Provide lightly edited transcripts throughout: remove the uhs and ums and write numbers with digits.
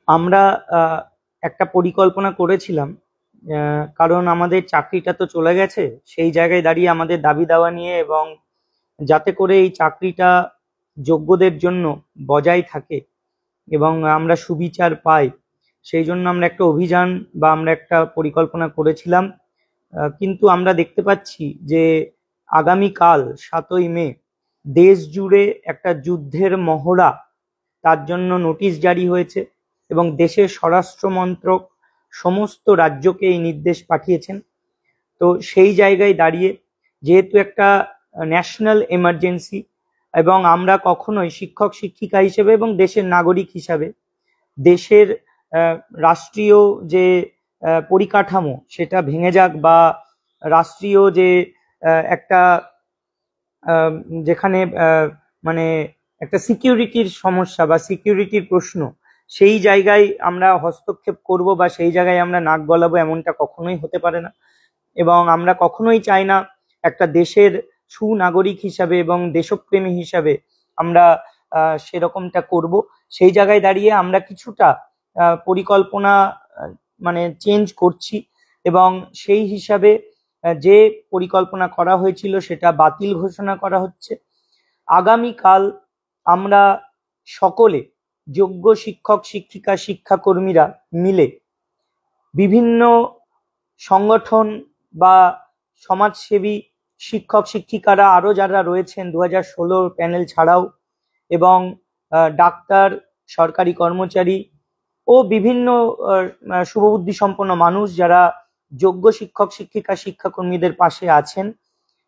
আমরা একটা পরিকল্পনা করেছিলাম, কারণ আমাদের চাকরিটা তো চলে গেছে। সেই জায়গায় দাঁড়িয়ে আমাদের দাবি দাওয়া নিয়ে, এবং যাতে করে এই চাকরিটা যোগ্যদের জন্য বজায় থাকে এবং আমরা সুবিচার পাই, সেই জন্য আমরা একটা অভিযান বা আমরা একটা পরিকল্পনা করেছিলাম। কিন্তু আমরা দেখতে পাচ্ছি যে আগামীকাল 7ই মে দেশ জুড়ে একটা যুদ্ধের মহড়া, তার জন্য নোটিশ জারি হয়েছে এবং দেশের স্বরাষ্ট্র মন্ত্রক সমস্ত রাজ্যকে এই নির্দেশ পাঠিয়েছেন। তো সেই জায়গায় দাঁড়িয়ে, যেহেতু একটা ন্যাশনাল এমার্জেন্সি, এবং আমরা কখনোই শিক্ষক শিক্ষিকা হিসেবে এবং দেশের নাগরিক হিসাবে দেশের আহ, রাষ্ট্রীয় যে পরিকাঠামো সেটা ভেঙে যাক, বা রাষ্ট্রীয় যে একটা আহ, যেখানে মানে একটা সিকিউরিটির সমস্যা বা সিকিউরিটির প্রশ্ন, সেই জায়গায় আমরা হস্তক্ষেপ করব বা সেই জায়গায় আমরা নাক গলাবো, এমনটা কখনোই হতে পারে না। এবং আমরা কখনোই চাই না একটা দেশের সুনাগরিক হিসাবে এবং দেশপ্রেমী হিসাবে আমরা সেরকমটা করব। সেই জায়গায় দাঁড়িয়ে আমরা কিছুটা পরিকল্পনা মানে চেঞ্জ করছি, এবং সেই হিসাবে যে পরিকল্পনা করা হয়েছিল সেটা বাতিল ঘোষণা করা হচ্ছে। আগামীকাল আমরা সকলে, যোগ্য শিক্ষক শিক্ষিকা শিক্ষাকর্মীরা মিলে, বিভিন্ন সংগঠন বা সমাজসেবী শিক্ষক শিক্ষিকারা আরো যারা রয়েছেন 2016 প্যানেল ছাড়াও, এবং ডাক্তার, সরকারি কর্মচারী ও বিভিন্ন শুভবুদ্ধি সম্পন্ন মানুষ যারা যোগ্য শিক্ষক শিক্ষিকা শিক্ষাকর্মীদের পাশে আছেন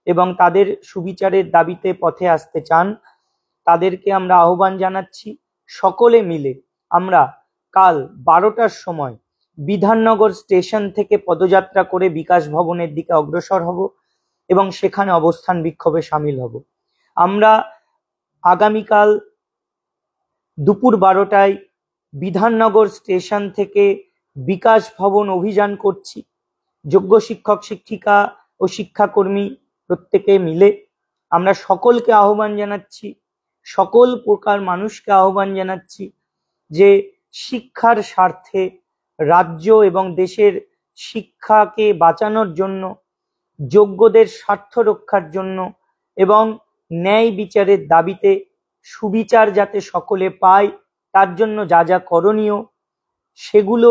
এবং তাদের সুবিচারের দাবিতে পথে আসতে চান, তাদেরকে আমরা আহ্বান জানাচ্ছি। সকলে মিলে আমরা কাল 12টার সময় বিধাননগর স্টেশন থেকে পদযাত্রা করে বিকাশ ভবনের দিকে অগ্রসর হব এবং সেখানে অবস্থান বিক্ষোভে সামিল হব। আমরা আগামীকাল দুপুর 12টায় বিধাননগর স্টেশন থেকে বিকাশ ভবন অভিযান করছি, যোগ্য শিক্ষক শিক্ষিকা ও শিক্ষাকর্মী প্রত্যেকে মিলে। আমরা সকলকে আহ্বান জানাচ্ছি, সকল প্রকার মানুষকে আহ্বান জানাচ্ছি যে শিক্ষার স্বার্থে, রাজ্য এবং দেশের শিক্ষাকে বাঁচানোর জন্য, যোগ্যদের স্বার্থ রক্ষার জন্য এবং ন্যায় বিচারের দাবিতে, সুবিচার যাতে সকলে পায় তার জন্য যা যা করণীয় সেগুলো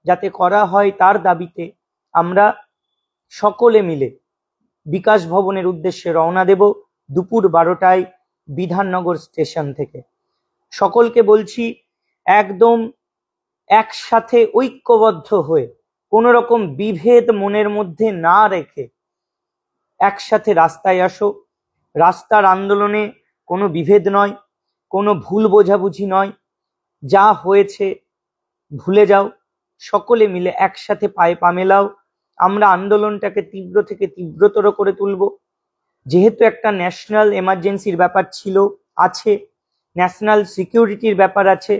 যাতে করা হয় তার দাবিতে আমরা সকলে মিলে বিকাশ ভবনের উদ্দেশ্যে রওনা দেব দুপুর 12টায় বিধাননগর স্টেশন থেকে। সকলকে বলছি, একদম একসাথে ঐক্যবদ্ধ হয়ে, কোনো রকম বিভেদ মনের মধ্যে না রেখে একসাথে রাস্তায় আসো। রাস্তার আন্দোলনে কোনো বিভেদ নয়, কোনো ভুল বোঝাবুঝি নয়, যা হয়েছে ভুলে যাও, সকলে মিলে একসাথে পায়ে পা মেলাও। আমরা আন্দোলনটাকে তীব্র থেকে তীব্রতর করে তুলব। যেহেতু একটা ন্যাশনাল এমার্জেন্সির ব্যাপার ছিল, আছে, ন্যাশনাল সিকিউরিটির ব্যাপার আছে,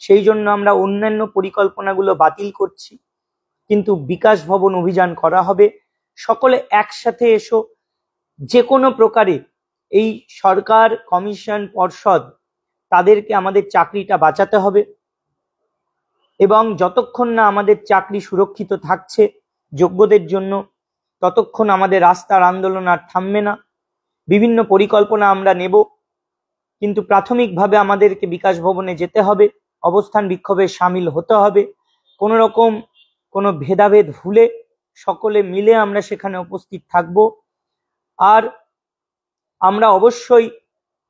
সেই জন্য আমরা অন্যান্য পরিকল্পনাগুলো বাতিল করছি, কিন্তু বিকাশ ভবন অভিযান করা হবে। সকলে একসাথে এসো। যে কোনো প্রকারে এই সরকার, কমিশন, পর্ষদ, তাদেরকে আমাদের চাকরিটা বাঁচাতে হবে, এবং যতক্ষণ না আমাদের চাকরি সুরক্ষিত থাকছে যোগ্যদের জন্য, ততক্ষণ আমাদের রাস্তার আন্দোলন আর থামবে না। বিভিন্ন পরিকল্পনা আমরা নেব, কিন্তু প্রাথমিকভাবে আমাদেরকে বিকাশ ভবনে যেতে হবে, অবস্থান বিক্ষোভে সামিল হতে হবে। কোনো রকম কোনো ভেদাভেদ ভুলে সকলে মিলে আমরা সেখানে উপস্থিত থাকব। আর আমরা অবশ্যই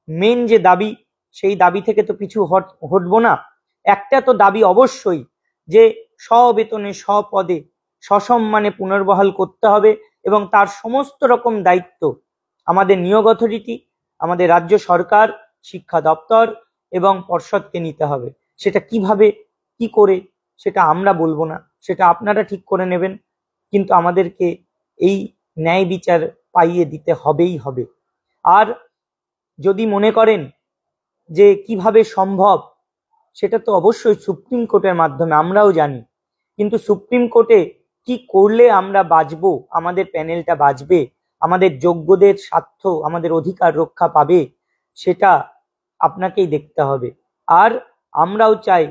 মেন যে দাবি, সেই দাবি থেকে তো কিছু হটবো না। একটা তো দাবি অবশ্যই, যে স্ববেতনে স্বপদে সসম্মানে পুনর্বহাল করতে হবে, এবং তার সমস্ত রকম দায়িত্ব আমাদের নিয়োগ অথরিটি, আমাদের রাজ্য সরকার, শিক্ষা দপ্তর এবং পর্ষদকে নিতে হবে। সেটা কিভাবে, কি করে, সেটা আমরা বলবো না, সেটা আপনারা ঠিক করে নেবেন, কিন্তু আমাদেরকে এই ন্যায় বিচার পাইয়ে দিতে হবেই হবে। আর যদি মনে করেন যে কিভাবে সম্ভব, সেটা তো অবশ্যই সুপ্রিম কোর্টের মাধ্যমে, আমরাও জানি, কিন্তু সুপ্রিম কোর্টে কি করলে আমরা বাঁচবো, আমাদের প্যানেলটা বাঁচবে, আমাদের যোগ্যদের স্বার্থ, আমাদের অধিকার রক্ষা পাবে, সেটা আপনাকেই দেখতে হবে। আর আমরাও চাই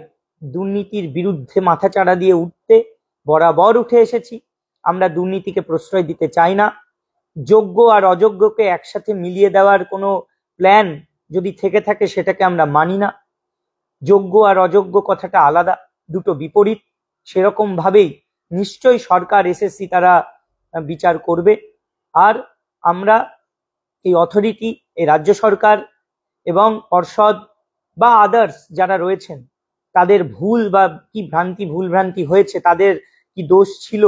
দুর্নীতির বিরুদ্ধে মাথাচাড়া দিয়ে উঠতে বরাবর উঠে এসেছি। আমরা দুর্নীতিকে প্রশ্রয় দিতে চাই না। যোগ্য আর অযোগ্যকে একসাথে মিলিয়ে দেওয়ার কোনো প্ল্যান যদি থেকে থাকে সেটাকে আমরা মানি না। যোগ্য আর অযোগ্য কথাটা আলাদা, দুটো বিপরীত। সেরকম ভাবেই নিশ্চয়ই সরকার, এসএসসি তারা বিচার করবে। আর আমরা এই অথরিটি, এই রাজ্য সরকার এবং পর্ষদ বা আদার্স যারা রয়েছেন, তাদের ভুল বা কি ভুল ভ্রান্তি হয়েছে, তাদের কি দোষ ছিল,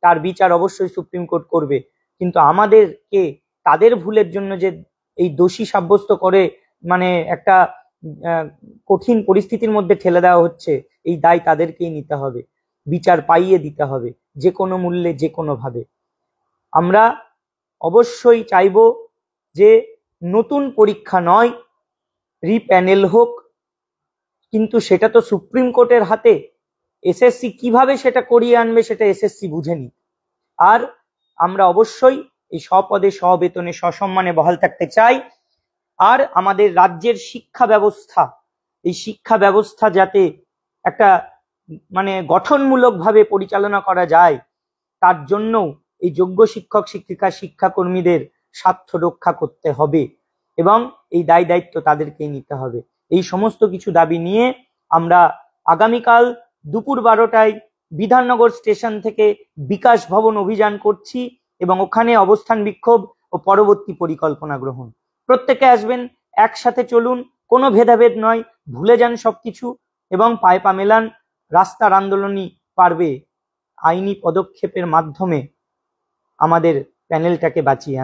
তার বিচার অবশ্যই সুপ্রিম কোর্ট করবে। কিন্তু আমাদেরকে তাদের ভুলের জন্য যে এই দোষী সাব্যস্ত করে মানে একটা কঠিন পরিস্থিতির মধ্যে ঠেলে দেওয়া হচ্ছে, এই দায় তাদেরকেই নিতে হবে, বিচার পাইয়ে দিতে হবে, যে কোনো মূল্যে, যে কোনো ভাবে। আমরা অবশ্যই চাইবো যে নতুন পরীক্ষা নয়, রিপ্যানেল হোক, কিন্তু সেটা তো সুপ্রিম কোর্টের হাতে। এসএসসি কিভাবে সেটা করিয়ে আনবে সেটা এসএসসি বুঝেনি। আর আমরা অবশ্যই এই স্বপদে স্ববেতনে সসম্মানে বহাল থাকতে চাই। আর আমাদের রাজ্যের শিক্ষা ব্যবস্থা, এই শিক্ষা ব্যবস্থা যাতে একটা মানে গঠনমূলকভাবে পরিচালনা করা যায়, তার জন্য এই যোগ্য শিক্ষক শিক্ষিকা শিক্ষাকর্মীদের স্বার্থ রক্ষা করতে হবে এবং এই দায় দায়িত্ব তাদেরকেই নিতে হবে। এই সমস্ত কিছু দাবি নিয়ে আমরা আগামীকাল দুপুর 12টায় বিধাননগর স্টেশন থেকে বিকাশ ভবন অভিযান করছি এবং ওখানে অবস্থান বিক্ষোভ ও পরবর্তী পরিকল্পনা গ্রহণ। প্রত্যেকে আসবেন, একসাথে চলুন, কোনো ভেদাভেদ নয়, ভুলে যান সবকিছু এবং পায়ে পা মেলান। রাস্তার আন্দোলনই পারবে আইনি পদক্ষেপের মাধ্যমে আমাদের প্যানেলটাকে বাঁচিয়ে আনতে।